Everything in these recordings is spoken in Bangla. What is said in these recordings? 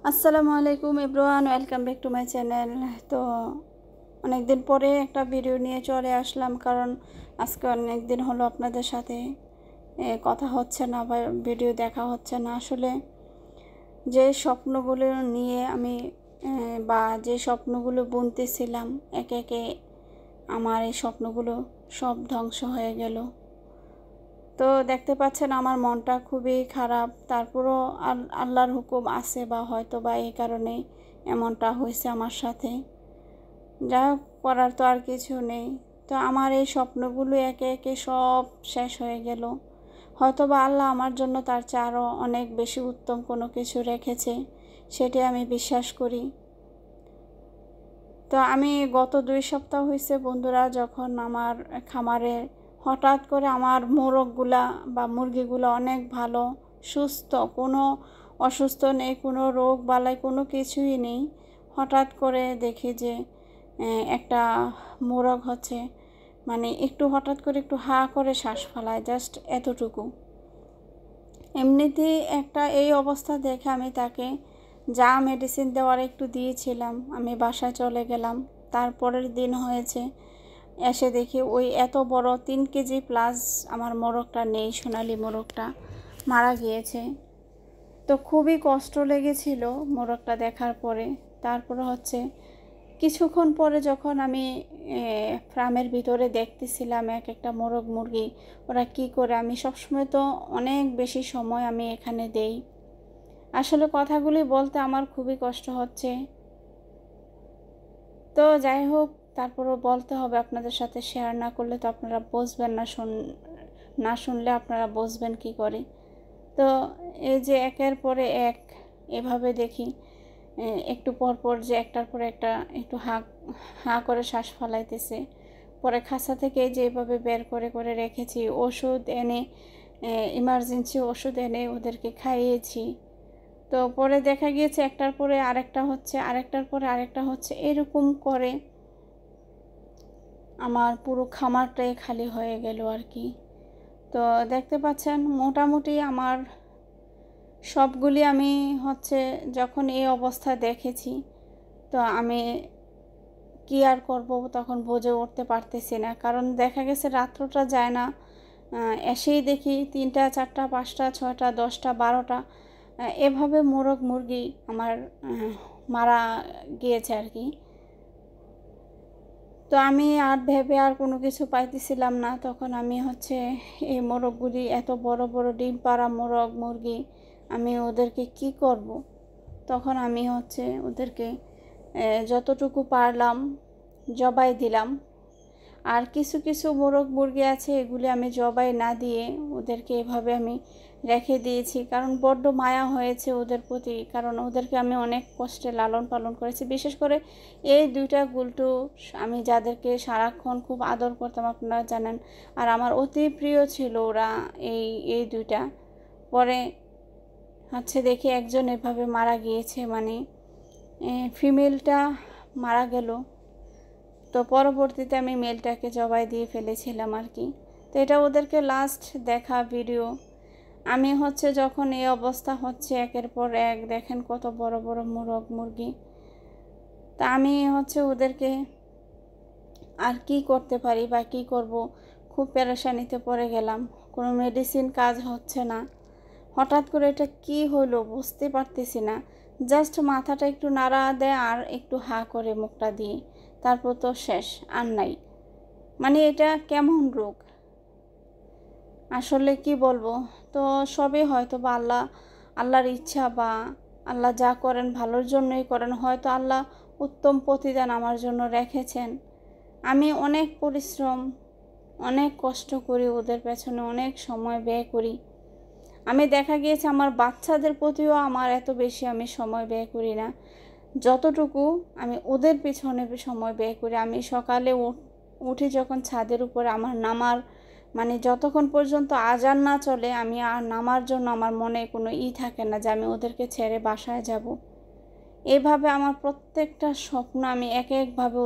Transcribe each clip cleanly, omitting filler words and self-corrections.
আসসালামু আলাইকুম everyone, welcome back to my channel. তো অনেক দিন পরে একটা ভিডিও নিয়ে চলে আসলাম, কারণ আজকে অনেক দিন হলো আপনাদের সাথে কথা হচ্ছে না বা ভিডিও দেখা হচ্ছে না। আসলে যে স্বপ্নগুলো নিয়ে আমি বা যে স্বপ্নগুলো বুনতেছিলাম, একে একে আমার এই স্বপ্নগুলো সব ধ্বংস হয়ে গেল। তো দেখতে পাচ্ছেন আমার মনটা খুবই খারাপ। তারপরও আল্লাহর হুকুম আছে, বা হয়তো বা এই কারণে এমনটা হয়েছে আমার সাথে। যা হোক, করার তো আর কিছু নেই। তো আমার এই স্বপ্নগুলো একে একে সব শেষ হয়ে গেল। হয়তো বা আল্লাহ আমার জন্য তার চেয়ে আরও অনেক বেশি উত্তম কোনো কিছু রেখেছে, সেটি আমি বিশ্বাস করি। তো আমি গত 2 সপ্তাহ হয়েছে বন্ধুরা, যখন আমার খামারে হঠাৎ করে আমার মোরগগুলা বা মুরগিগুলো অনেক ভালো সুস্থ, কোনো অসুস্থ নেই, কোনো রোগ বালাই কোনো কিছুই নেই। হঠাৎ করে দেখি যে একটা মোরগ হচ্ছে মানে একটু হঠাৎ করে একটু হা করে শ্বাস ফেলায়, জাস্ট এতটুকু। এমনিতেই একটা এই অবস্থা দেখে আমি তাকে যা মেডিসিন দেওয়ার একটু দিয়েছিলাম, আমি বাসায় চলে গেলাম। তারপরের দিন হয়েছে, এসে দেখি ওই এত বড় 3 কেজি প্লাস আমার মোরগটা নেই, সোনালি মোরগটা মারা গিয়েছে। তো খুবই কষ্ট লেগেছিল মোরগটা দেখার পরে। তারপরে হচ্ছে কিছুক্ষণ পরে যখন আমি ফার্মের ভিতরে দেখতেছিলাম এক একটা মোরগ মুরগি ওরা কি করে, আমি সবসময় তো অনেক বেশি সময় আমি এখানে দেই। আসলে কথাগুলি বলতে আমার খুবই কষ্ট হচ্ছে। তো যাই হোক, তারপরও বলতে হবে, আপনাদের সাথে শেয়ার না করলে তো আপনারা বুঝবেন না, না শুনলে আপনারা বুঝবেন কি করে। তো এই যে একের পরে এক এভাবে দেখি একটু পর পর যে একটার পর একটা একটু হাঁ করে শ্বাস ফেলাইতেছে। পরে খাঁচা থেকে যে এভাবে বের করে করে রেখেছি, ওষুধ এনে ইমার্জেন্সি ওষুধ এনে ওদেরকে খাইয়েছি। তো পরে দেখা গিয়েছে একটার পরে আরেকটা হচ্ছে, আরেকটার পরে আরেকটা হচ্ছে, এরকম করে আমার পুরো খামারটাই খালি হয়ে গেল আর কি। তো দেখতে পাচ্ছেন মোটামুটি আমার সবগুলি আমি হচ্ছে যখন এই অবস্থা দেখেছি, তো আমি কি আর করব তখন বুঝে উঠতে পারতেছি না। কারণ দেখা গেছে রাত্রটা যায় না, এসেই দেখি 3টা 4টা 5টা 6টা 10টা 12টা এভাবে মোরগ মুরগি আমার মারা গিয়েছে আর কি। তো আমি আর ভেবে আর কোনো কিছু পাইতেছিলাম না। তখন আমি হচ্ছে এই মোরগগুলি, এত বড় বড় ডিম পাড়া মোরগ মুরগি, আমি ওদেরকে কি করব। তখন আমি হচ্ছে ওদেরকে যতটুকু পারলাম জবাই দিলাম। আর কিছু কিছু মোরগ মুরগি আছে, এগুলি আমি জবাই না দিয়ে ওদেরকে এভাবে আমি রেখে দিয়েছি, কারণ বড্ড মায়া হয়েছে ওদের প্রতি। কারণ ওদেরকে আমি অনেক কষ্টে লালন পালন করেছি। বিশেষ করে এই 2টা গুলটু আমি যাদেরকে সারাক্ষণ খুব আদর করতাম, আপনারা জানেন। আর আমার অতি প্রিয় ছিল ওরা, এই 2টা। পরে হচ্ছে দেখি একজন এভাবে মারা গিয়েছে, মানে ফিমেলটা মারা গেল। তো পরবর্তীতে আমি মেলটাকে জবাই দিয়ে ফেলেছিলাম আর কি। তো এটা ওদেরকে লাস্ট দেখা ভিডিও। আমি হচ্ছে যখন এই অবস্থা হচ্ছে একের পর এক, দেখেন কত বড় বড় মোরগ মুরগি। তা আমি হচ্ছে ওদেরকে আর কি করতে পারি বা কি করব, খুব পেরেশানিতে পড়ে গেলাম। কোনো মেডিসিন কাজ হচ্ছে না। হঠাৎ করে এটা কি হলো বুঝতে পারতেছি না। জাস্ট মাথাটা একটু নাড়া দেয় আর একটু হা করে মুখটা দিয়ে, তারপর তো শেষ, আর নাই। মানে এটা কেমন রোগ আসলে কি বলবো। তো সবই হয়তো বা আল্লাহর ইচ্ছা, বা আল্লাহ যা করেন ভালোর জন্যই করেন। হয়তো আল্লাহ উত্তম প্রতিদান আমার জন্য রেখেছেন। আমি অনেক পরিশ্রম, অনেক কষ্ট করি ওদের পেছনে, অনেক সময় ব্যয় করি। আমি দেখা গিয়েছে আমার বাচ্চাদের প্রতিও আমার এত বেশি আমি সময় ব্যয় করি না, যতটুকু আমি ওদের পিছনে সময় ব্যয় করি। আমি সকালে উঠি যখন ছাদের উপরে, আমার নামার মানে যতক্ষণ পর্যন্ত আজান না চলে, আমি আর নামার জন্য আমার মনে কোনো থাকে না যে আমি ওদেরকে ছেড়ে বাসায় যাব। এভাবে আমার প্রত্যেকটা স্বপ্ন আমি এক একভাবে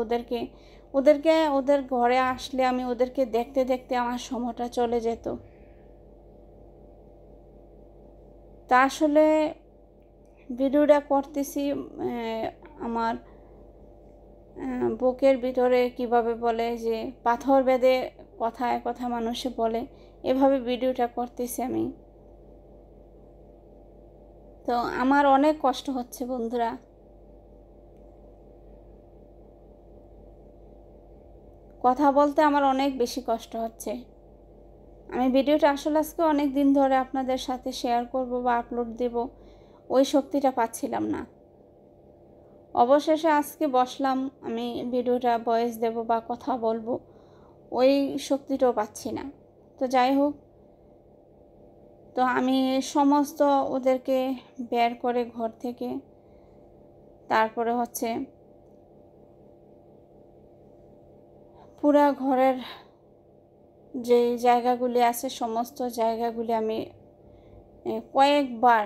ওদের ঘরে আসলে আমি ওদেরকে দেখতে দেখতে আমার সময়টা চলে যেত। তা আসলে ভিডিওটা করতেছি আমার বুকের ভিতরে কিভাবে বলে যে পাথর বেঁধে কথায় কথা মানুষে বলে, এভাবে ভিডিওটা করতেছি আমি। তো আমার অনেক কষ্ট হচ্ছে বন্ধুরা, কথা বলতে আমার অনেক বেশি কষ্ট হচ্ছে। আমি ভিডিওটা আসলে আজকে অনেক দিন ধরে আপনাদের সাথে শেয়ার করব বা আপলোড দেব, ওই শক্তিটা পাচ্ছিলাম না। অবশেষে আজকে বসলাম আমি ভিডিওটা ভয়েস দেব বা কথা বলবো, ওই শক্তিটাও পাচ্ছি না। তো যাই হোক, তো আমি সমস্ত ওদেরকে বের করে ঘর থেকে, তারপরে হচ্ছে পুরা ঘরের যে জায়গাগুলি আছে সমস্ত জায়গাগুলি আমি কয়েকবার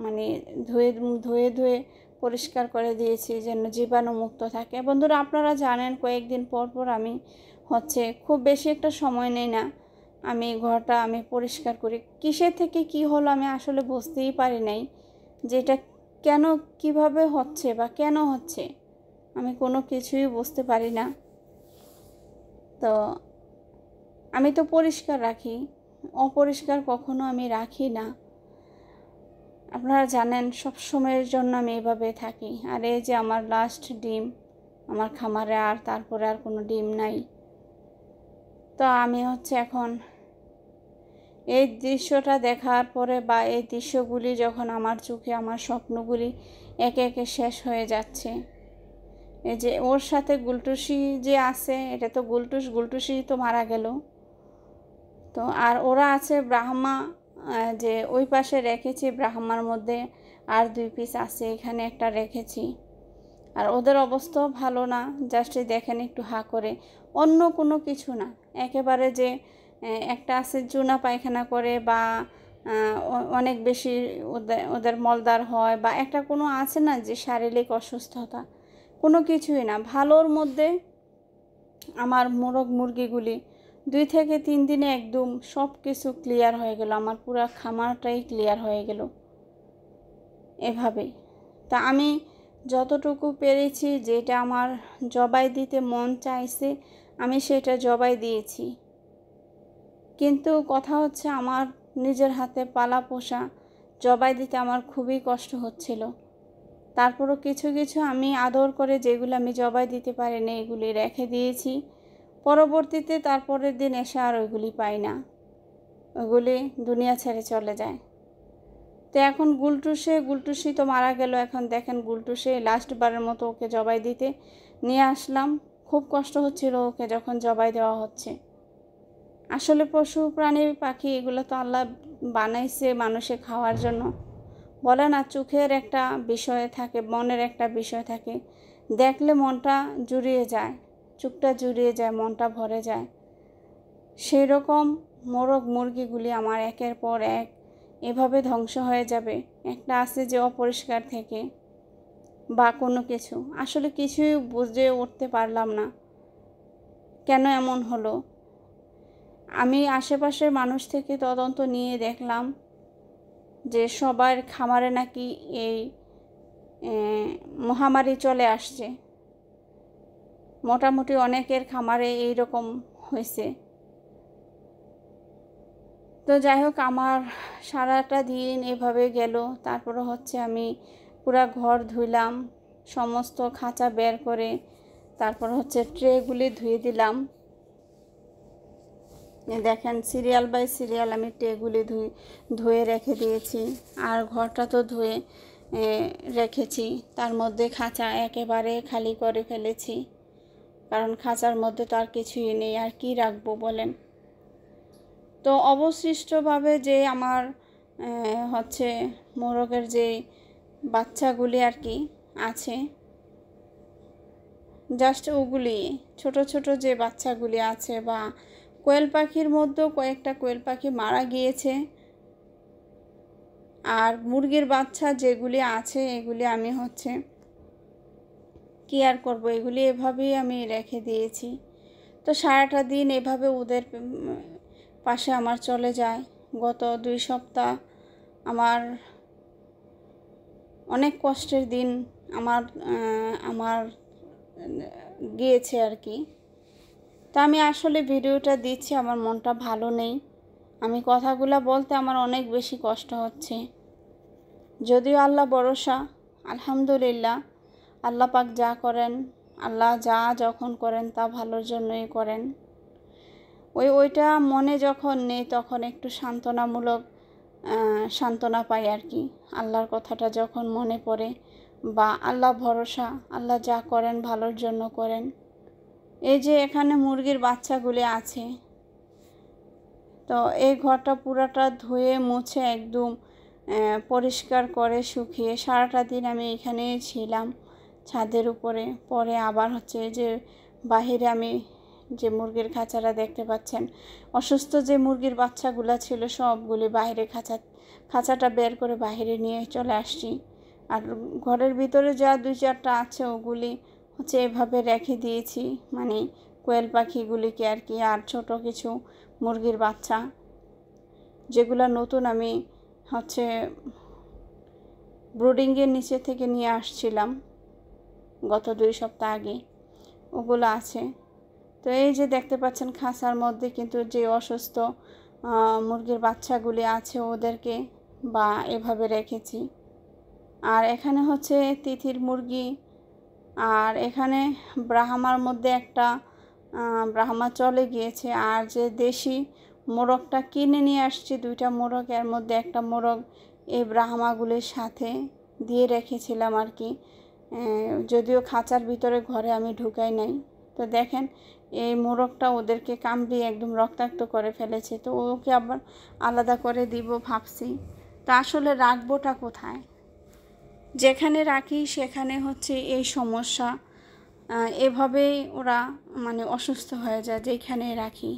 মানে ধুয়ে ধুয়ে ধুয়ে পরিষ্কার করে দিয়েছি যেন জীবাণুমুক্ত থাকে। বন্ধুরা আপনারা জানেন কয়েকদিন পর পর আমি হচ্ছে খুব বেশি একটা সময় নেই না, আমি ঘরটা আমি পরিষ্কার করি। কিসের থেকে কি হলো আমি আসলে বুঝতেই পারি নাই, যে এটা কেন কিভাবে হচ্ছে বা কেন হচ্ছে আমি কোনো কিছুই বুঝতে পারি না। তো আমি তো পরিষ্কার রাখি, অপরিষ্কার কখনো আমি রাখি না। আপনারা জানেন সব সময়ের জন্য আমি এভাবে থাকি। আর এই যে আমার লাস্ট ডিম আমার খামারে, আর তারপরে আর কোনো ডিম নাই। তো আমি হচ্ছে এখন এই দৃশ্যটা দেখার পরে বা এই দৃশ্যগুলি যখন আমার চোখে, আমার স্বপ্নগুলি একে একে শেষ হয়ে যাচ্ছে। এই যে ওর সাথে গুলটুসি যে আছে, এটা তো গুলটুসি তো মারা গেল। তো আর ওরা আছে ব্রাহ্মা, যে ওই পাশে রেখেছি, ব্রাহ্মার মধ্যে আর 2 পিস আছে, এখানে একটা রেখেছি। আর ওদের অবস্থাও ভালো না, জাস্ট দেখেন একটু হা করে, অন্য কোনো কিছু না। একেবারে যে একটা আছে চুনা পায়খানা করে বা অনেক বেশি ওদের মলদার হয়, বা একটা কোনো আছে না যে শারীরিক অসুস্থতা, কোনো কিছুই না। ভালোর মধ্যে আমার মোরগ মুরগিগুলি 2 থেকে 3 দিনে একদম সব কিছু ক্লিয়ার হয়ে গেল, আমার পুরো খামারটাই ক্লিয়ার হয়ে গেল এভাবেই। তা আমি যতটুকু পেরেছি, যেটা আমার জবাই দিতে মন চাইছে আমি সেটা জবাই দিয়েছি। কিন্তু কথা হচ্ছে আমার নিজের হাতে পালা পোষা জবাই দিতে আমার খুবই কষ্ট হচ্ছিল। তারপরও কিছু কিছু আমি আদর করে যেগুলো আমি জবাই দিতে পারিনি এগুলি রেখে দিয়েছি। পরবর্তীতে তারপরের দিন এসে আর ওইগুলি পাই না, ওইগুলি দুনিয়া ছেড়ে চলে যায়। তো এখন গুলটুসি তো মারা গেল। এখন দেখেন গুলটুসে লাস্টবারের মতো ওকে জবাই দিতে নিয়ে আসলাম। খুব কষ্ট হচ্ছিল ওকে যখন জবাই দেওয়া হচ্ছে। আসলে পশু প্রাণী পাখি এগুলো তো আল্লাহ বানাইছে মানুষে খাওয়ার জন্য। বলে না, চোখের একটা বিষয় থাকে, মনের একটা বিষয় থাকে, দেখলে মনটা জুড়িয়ে যায়, চোখটা জুড়িয়ে যায়, মনটা ভরে যায়। সেই রকম মোরগ মুরগিগুলি আমার একের পর এক এভাবে ধ্বংস হয়ে যাবে। একটা আছে যে অপরিষ্কার থেকে বা কোনো কিছু, আসলে কিছুই বুঝে উঠতে পারলাম না কেন এমন হলো। আমি আশেপাশের মানুষ থেকে তদন্ত নিয়ে দেখলাম যে সবার খামারে নাকি এই মহামারী চলে আসছে। মোটামুটি অনেকের খামারে এই রকম হয়েছে। তো যাই হোক, আমার সারাটা দিন এভাবে গেল। তারপরে হচ্ছে আমি পুরা ঘর ধুইলাম, সমস্ত খাঁচা বের করে, তারপর হচ্ছে ট্রেগুলি ধুয়ে দিলাম। দেখেন সিরিয়াল বাই সিরিয়াল আমি ট্রেগুলি ধুয়ে রেখে দিয়েছি। আর ঘরটা তো ধুয়ে রেখেছি, তার মধ্যে খাঁচা একেবারে খালি করে ফেলেছি, কারণ খাঁচার মধ্যে তো আর কিছুই নেই, আর কি রাখবো বলেন। তো অবশিষ্টভাবে যে আমার হচ্ছে মোরগের যে বাচ্চাগুলি আর কি আছে, জাস্ট ওগুলি ছোট ছোট যে বাচ্চাগুলি আছে, বা কোয়েল পাখির মধ্যেও কয়েকটা কোয়েল পাখি মারা গিয়েছে। আর মুরগির বাচ্চা যেগুলি আছে এগুলি আমি হচ্ছে কি আর করবো, এগুলি এভাবেই আমি রেখে দিয়েছি। তো সারাটা দিন এভাবে ওদের পাশে আমার চলে যায়। গত 2 সপ্তাহ আমার অনেক কষ্টের দিন আমার আমার গিয়েছে আর কি। তা আমি আসলে ভিডিওটা দিচ্ছি, আমার মনটা ভালো নেই, আমি কথাগুলো বলতে আমার অনেক বেশি কষ্ট হচ্ছে। যদিও আল্লাহ ভরসা, আলহামদুলিল্লাহ, আল্লাহ পাক যা করেন, আল্লাহ যা যখন করেন তা ভালোর জন্যই করেন। ওইটা মনে যখন নেই তখন একটু সান্ত্বনা পাই আর কি। আল্লাহর কথাটা যখন মনে পড়ে, বা আল্লাহ ভরসা, আল্লাহ যা করেন ভালোর জন্য করেন। এই যে এখানে মুরগির বাচ্চাগুলি আছে, তো এই ঘরটা পুরাটা ধুয়ে মুছে একদম পরিষ্কার করে শুকিয়ে সারাটা দিন আমি এখানেই ছিলাম ছাদের উপরে। পরে আবার হচ্ছে যে বাহিরে আমি যে মুরগির খাঁচাটা দেখতে পাচ্ছেন, অসুস্থ যে মুরগির বাচ্চাগুলো ছিল সবগুলি বাইরে খাঁচাটা বের করে বাইরে নিয়ে চলে আসছি। আর ঘরের ভিতরে যা 2-4টা আছে ওগুলি হচ্ছে এভাবে রেখে দিয়েছি, মানে কোয়েল পাখিগুলিকে আর কি। আর ছোট কিছু মুরগির বাচ্চা যেগুলো নতুন আমি হচ্ছে ব্রুডিংয়ের নিচে থেকে নিয়ে আসছিলাম গত 2 সপ্তাহ আগে, ওগুলো আছে। তো এই যে দেখতে পাচ্ছেন খাঁচার মধ্যে কিন্তু যে অসুস্থ মুরগির বাচ্চাগুলি আছে ওদেরকে বা এভাবে রেখেছি। আর এখানে হচ্ছে তিথির মুরগি, আর এখানে ব্রাহ্মার মধ্যে একটা ব্রাহ্মা চলে গিয়েছে। আর যে দেশি মোরগটা কিনে নিয়ে আসছি 2টা মোরগ, এর মধ্যে একটা মোরগ এই ব্রাহ্মাগুলির সাথে দিয়ে রেখেছিলাম আর কি। যদিও খাঁচার ভিতরে ঘরে আমি ঢুকাই নাই। তো দেখেন এই মোরগটা ওদেরকে কামড়িয়ে একদম রক্তাক্ত করে ফেলেছে। তো ওকে আবার আলাদা করে দিব ভাবছি। তো আসলে রাখবোটা কোথায়? যেখানে রাখি সেখানে হচ্ছে এই সমস্যা, এভাবেই ওরা মানে অসুস্থ হয়ে যায় যেখানে রাখি।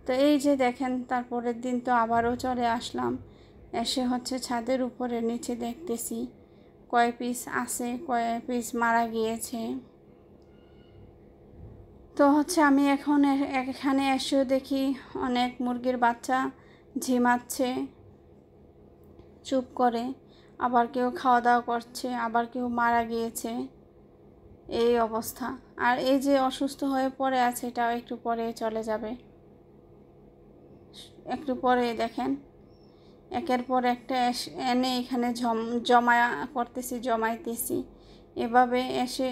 তো এই যে দেখেন তারপরের দিন তো আবারও চলে আসলাম, এসে হচ্ছে ছাদের উপরে নিচে দেখতেছি কয় পিস আছে, কয় পিস মারা গিয়েছে। তো হচ্ছে আমি এখন এখানে এসেও দেখি অনেক মুরগির বাচ্চা ঝিমাচ্ছে চুপ করে, আবার কেউ খাওয়া দাওয়া করছে, আবার কেউ মারা গিয়েছে, এই অবস্থা। আর এই যে অসুস্থ হয়ে পড়ে আছে এটাও একটু পরে চলে যাবে। একটু পরে দেখেন একের পর একটা এনে এখানে জমাইতেছি। এভাবে এসে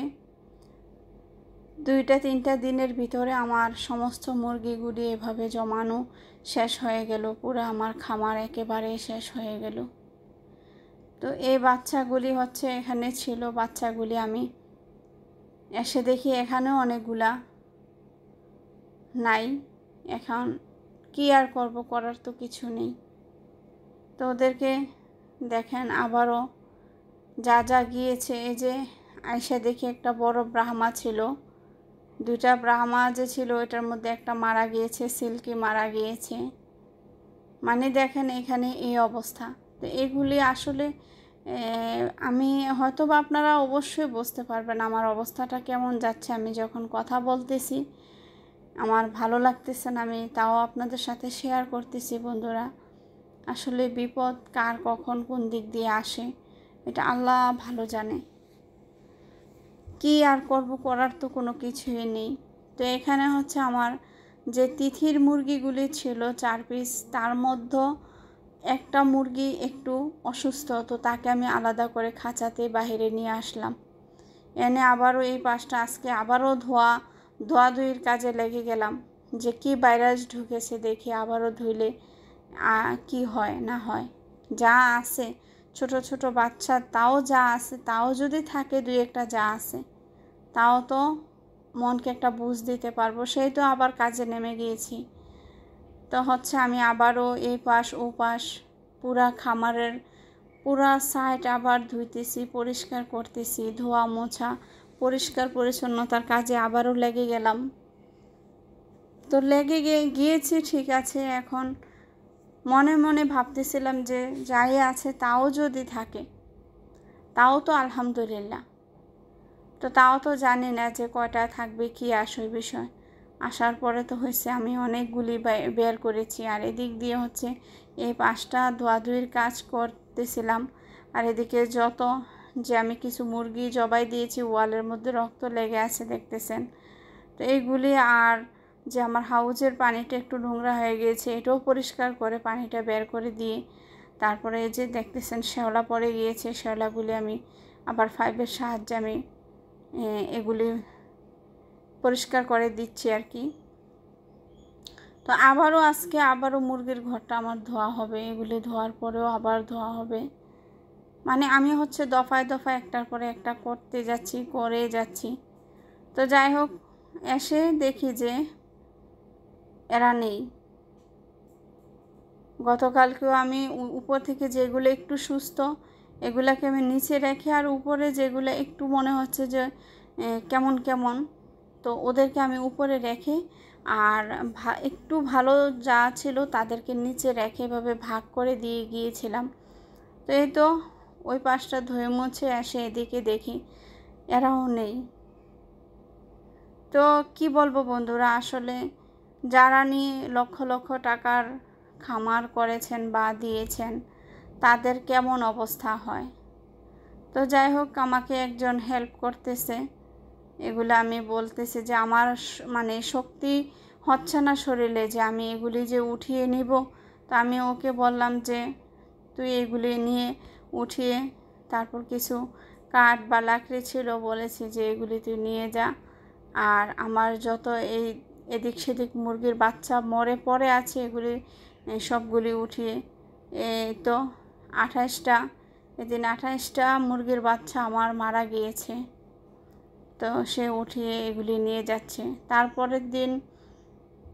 2-3টা দিনের ভিতরে আমার সমস্ত মুরগিগুলি এভাবে জমানো শেষ হয়ে গেল, পুরো আমার খামার একেবারে শেষ হয়ে গেল। তো এই বাচ্চাগুলি হচ্ছে এখানে ছিল, বাচ্চাগুলি আমি এসে দেখি এখানেও অনেকগুলা নাই। এখন কি আর করব, করার তো কিছু নেই। তো ওদেরকে দেখেন আবারও যা যা গিয়েছে। এই যে আইসা দেখি একটা বড় ব্রাহ্মা ছিল, 2টা ব্রাহ্মা যে ছিল এটার মধ্যে একটা মারা গিয়েছে, সিল্কি মারা গিয়েছে। মানে দেখেন এখানে এই অবস্থা। তো এগুলি আসলে আমি হয়তো বা আপনারা অবশ্যই বুঝতে পারবেন আমার অবস্থাটা কেমন যাচ্ছে। আমি যখন কথা বলতেছি আমার ভালো লাগতেছে না, আমি তাও আপনাদের সাথে শেয়ার করতেছি বন্ধুরা। আসলে বিপদ কার কখন কোন দিক দিয়ে আসে এটা আল্লাহ ভালো জানে। কি আর করব, করার তো কোনো কিছুই নেই। তো এখানে হচ্ছে আমার যে তিথির মুরগিগুলি ছিল 4 পিস, তার মধ্যে একটা মুরগি একটু অসুস্থ, তো তাকে আমি আলাদা করে খাঁচাতে বাইরে নিয়ে আসলাম। এনে আবারও এই পাশটা আজকে আবারও ধোয়াধুয়ির কাজে লেগে গেলাম, যে কি ভাইরাস ঢুকেছে দেখি আবারও ধুইলে কি হয় না হয়। যা আছে ছোট ছোট বাচ্চা, তাও যা আছে, তাও যদি থাকে 2-1টা যা আছে, তাও তো মনকে একটা বুঝ দিতে পারবো, সেই তো আবার কাজে নেমে গিয়েছি। তো হচ্ছে আমি আবারও এই পাশ ও পাশ পুরা খামারের পুরা সাইড আবার ধুইতেছি, পরিষ্কার করতেছি, ধোয়া মোছা পরিষ্কার পরিচ্ছন্নতার কাজে আবারও লেগে গেলাম। তো লেগে গিয়েছি ঠিক আছে। এখন মনে মনে ভাবতেছিলাম যে যাই আছে তাও যদি থাকে তাও তো আলহামদুলিল্লাহ। তো তাও তো জানি না যে কয়টা থাকবে, কি আসল বিষয়। আসার পরে তো হয়েছে আমি অনেকগুলি বের করেছি। আর এদিক দিয়ে হচ্ছে এই পাশটা ধোয়াধুয়ির কাজ করতেছিলাম, আর এদিকে যত যে আমি কিছু মুরগি জবাই দিয়েছি, ওয়ালের মধ্যে রক্ত লেগে আছে দেখতেছেন। তো এইগুলি, আর যে আমার হাউজের পানিটা একটু নোংরা হয়ে গিয়েছে, এটাও পরিষ্কার করে পানিটা বের করে দিয়ে তারপরে এই যে দেখতেছেন শ্যাওলা পড়ে গিয়েছে, শ্যাওলাগুলি আমি আবার পাইপের সাহায্যে আমি এগুলি পরিষ্কার করে দিচ্ছি আর কি। তো আবারও মুরগির ঘরটা আমার ধোয়া হবে, এগুলি ধোয়ার পরেও আবার ধোয়া হবে। মানে আমি হচ্ছে দফায় দফায় একটার পরে একটা করে যাচ্ছি। তো যাই হোক, এসে দেখি যে এরা নেই। গতকালকেও আমি উপর থেকে যেগুলো একটু সুস্থ এগুলাকে আমি নিচে রেখে, আর উপরে যেগুলো একটু মনে হচ্ছে যে কেমন কেমন, তো ওদেরকে আমি উপরে রেখে আর একটু ভালো যা ছিল তাদেরকে নিচে রেখে এভাবে ভাগ করে দিয়ে গিয়েছিলাম। তো এই তো ওই পাশটা ধুয়ে মুছে এসে এদিকে দেখি এরাও নেই। তো কি বলবো বন্ধুরা, আসলে যারা নিয়ে লক্ষ লক্ষ টাকার খামার করেছেন বা দিয়েছেন তাদের কেমন অবস্থা হয়। তো যাই হোক, আমাকে একজন হেল্প করতেছে, এগুলো আমি বলতেছি যে আমার মানে শক্তি হচ্ছে না শরীরে যে আমি এগুলি যে উঠিয়ে নিব। তো আমি ওকে বললাম যে তুই এগুলি নিয়ে উঠিয়ে, তারপর কিছু কাঠ বা লাকড়ি ছিল, বলেছি যে এগুলি তুই নিয়ে যা। আর আমার যত এদিক সেদিক মুরগির বাচ্চা মরে পড়ে আছে এগুলি সবগুলি উঠিয়ে, এই তো 28টা, এদিন 28টা মুরগির বাচ্চা আমার মারা গিয়েছে। তো সে উঠিয়ে এগুলি নিয়ে যাচ্ছে।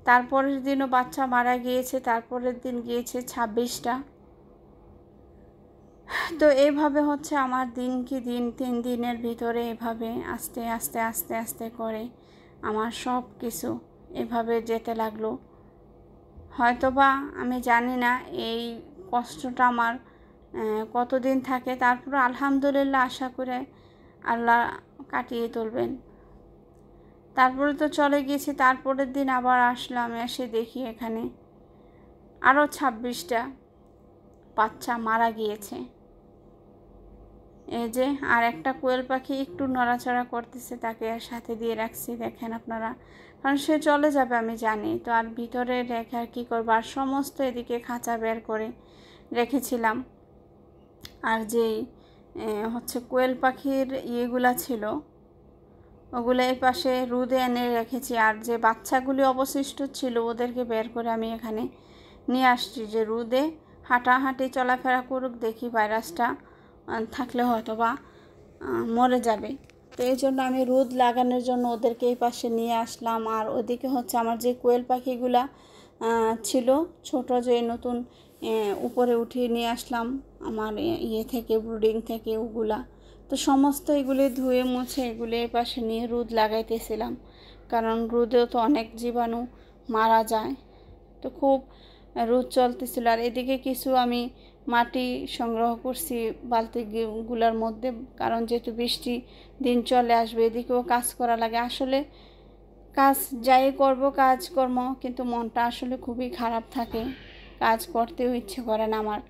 তারপরের দিনও বাচ্চা মারা গিয়েছে, তারপরের দিন গিয়েছে 26টা। তো এইভাবে হচ্ছে আমার দিন কি দিন 3 দিনের ভিতরে এভাবে আস্তে আস্তে আস্তে আস্তে করে আমার সব কিছু এভাবে যেতে লাগলো। হয়তোবা আমি জানি না এই কষ্টটা আমার কতদিন থাকে, তারপরে আলহামদুলিল্লাহ আশা করে আল্লাহ কাটিয়ে তুলবেন। তারপরে তো চলে গিয়েছি, তারপরের দিন আবার আসলাম, এসে দেখি এখানে আরও 26টা বাচ্চা মারা গিয়েছে। এই যে আর একটা কোয়েল পাখি একটু নড়াচড়া করতেছে, তাকে সাথে দিয়ে রাখছি, দেখেন আপনারা, কারণ সে চলে যাবে আমি জানি। তো আর ভিতরে রেখে আর কী করবো, আর সমস্ত এদিকে খাঁচা বের করে রেখেছিলাম। আর যেই হচ্ছে কোয়েল পাখির ইয়েগুলা ছিল ওগুলো এই পাশে রোদে এনে রেখেছি। আর যে বাচ্চাগুলি অবশিষ্ট ছিল ওদেরকে বের করে আমি এখানে নিয়ে আসছি, যে রোদে হাঁটাহাঁটি চলাফেরা করুক, দেখি ভাইরাসটা থাকলে হয়তো বা মরে যাবে। তো এই জন্য আমি রোদ লাগানোর জন্য ওদেরকে এই পাশে নিয়ে আসলাম। আর ওদিকে হচ্ছে আমার যে কোয়েল পাখিগুলা ছিল ছোট, যে নতুন উপরে উঠিয়ে নিয়ে আসলাম আমার ইয়ে থেকে, ব্রুডিং থেকে, ওগুলা তো সমস্ত এগুলি ধুয়ে মুছে এগুলি এই পাশে নিয়ে রোদ লাগাইতেছিলাম, কারণ রোদেও তো অনেক জীবাণু মারা যায়। তো খুব রোদ চলতেছিল। আর এদিকে কিছু আমি মাটি সংগ্রহ করছি বালতিগুলার মধ্যে, কারণ যেহেতু বৃষ্টি দিন চলে আসবে, এদিকেও কাজ করা লাগে। আসলে কাজ যাই করব কাজকর্ম, কিন্তু মনটা আসলে খুবই খারাপ থাকে, কাজ করতেও ইচ্ছে করে না আমার।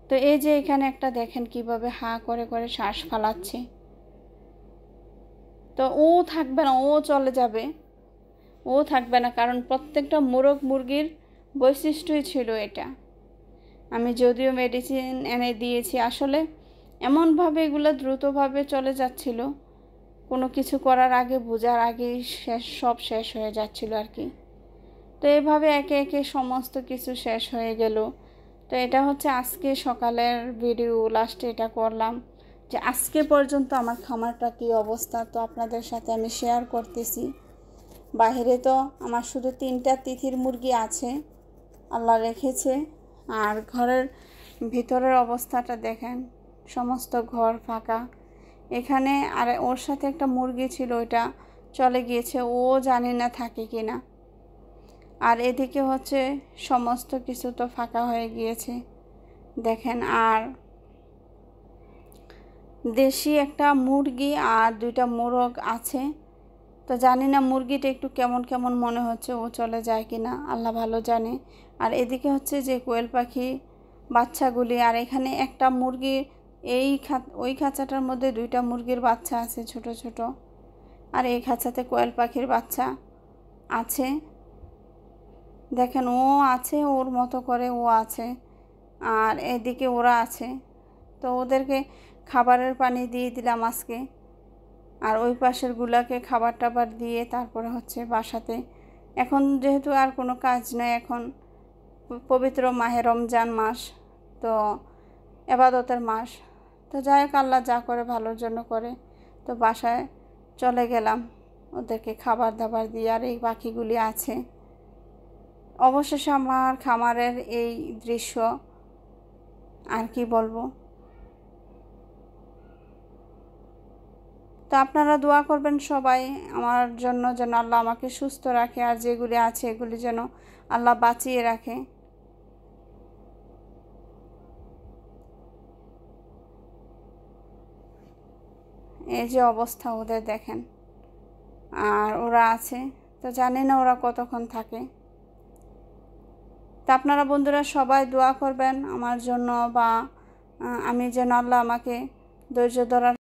তো এই যে এখানে একটা দেখেন কিভাবে হাঁ করে করে শ্বাস ফালাচ্ছে। তো ও থাকবে না, ও চলে যাবে, ও থাকবে না, কারণ প্রত্যেকটা মুরগির বৈশিষ্ট্যই ছিল এটা। আমি যদিও মেডিসিন এনে দিয়েছি, আসলে এমনভাবে এগুলো দ্রুতভাবে চলে যাচ্ছিল, কোনো কিছু করার আগে বোঝার আগেই সব শেষ হয়ে যাচ্ছিল আর কি। তো এইভাবে একে একে সমস্ত কিছু শেষ হয়ে গেল। তো এটা হচ্ছে আজকে সকালের ভিডিও, লাস্টে এটা করলাম যে আজকে পর্যন্ত আমার খামারটা কী অবস্থা, তো আপনাদের সাথে আমি শেয়ার করতেছি। বাইরে তো আমার শুধু 3টা তিথির মুরগি আছে, আল্লাহ রেখেছে। আর ঘরের ভিতরের অবস্থাটা দেখেন, সমস্ত ঘর ফাঁকা। এখানে আর ওর সাথে একটা মুরগি ছিল, ওইটা চলে গিয়েছে, ও জানি না থাকে কি না। আর এদিকে হচ্ছে সমস্ত কিছু তো ফাঁকা হয়ে গিয়েছে দেখেন। আর দেশি একটা মুরগি আর 2টা মোরগ আছে, তো জানি না মুরগিটা একটু কেমন কেমন মনে হচ্ছে, ও চলে যায় কি না আল্লাহ ভালো জানে। আর এদিকে হচ্ছে যে কোয়েল পাখি বাচ্চাগুলি, আর এখানে একটা মুরগি ওই খাঁচাটার মধ্যে 2টা মুরগির বাচ্চা আছে ছোট ছোট, আর এই খাঁচাতে কোয়েল পাখির বাচ্চা আছে। দেখেন ও আছে, ওর মতো করে ও আছে, আর এদিকে ওরা আছে। তো ওদেরকে খাবারের পানি দিয়ে দিলাম আজকে, আর ওই পাশের গুলাকে খাবার টাবার দিয়ে তারপরে হচ্ছে বাসাতে। এখন যেহেতু আর কোনো কাজ নেই, এখন পবিত্র মাহে রমজান মাস, তো ইবাদতের মাস, তো যাই হোক আল্লাহ যা করে ভালোর জন্য করে। তো বাসায় চলে গেলাম ওদেরকে খাবার দাবার দিয়ে। আর এই পাখিগুলি আছে। অবশেষে আমার খামারের এই দৃশ্য, আর কি বলবো। তো আপনারা দোয়া করবেন সবাই আমার জন্য, যেন আল্লাহ আমাকে সুস্থ রাখে, আর যেগুলি আছে এগুলি যেন আল্লাহ বাঁচিয়ে রাখে। এই যে অবস্থা ওদের দেখেন, আর ওরা আছে। তো জানি না ওরা কতক্ষণ থাকে। তা আপনারা বন্ধুরা সবাই দোয়া করবেন আমার জন্য, বা আমি যেন আল্লাহ আমাকে ধৈর্য ধরার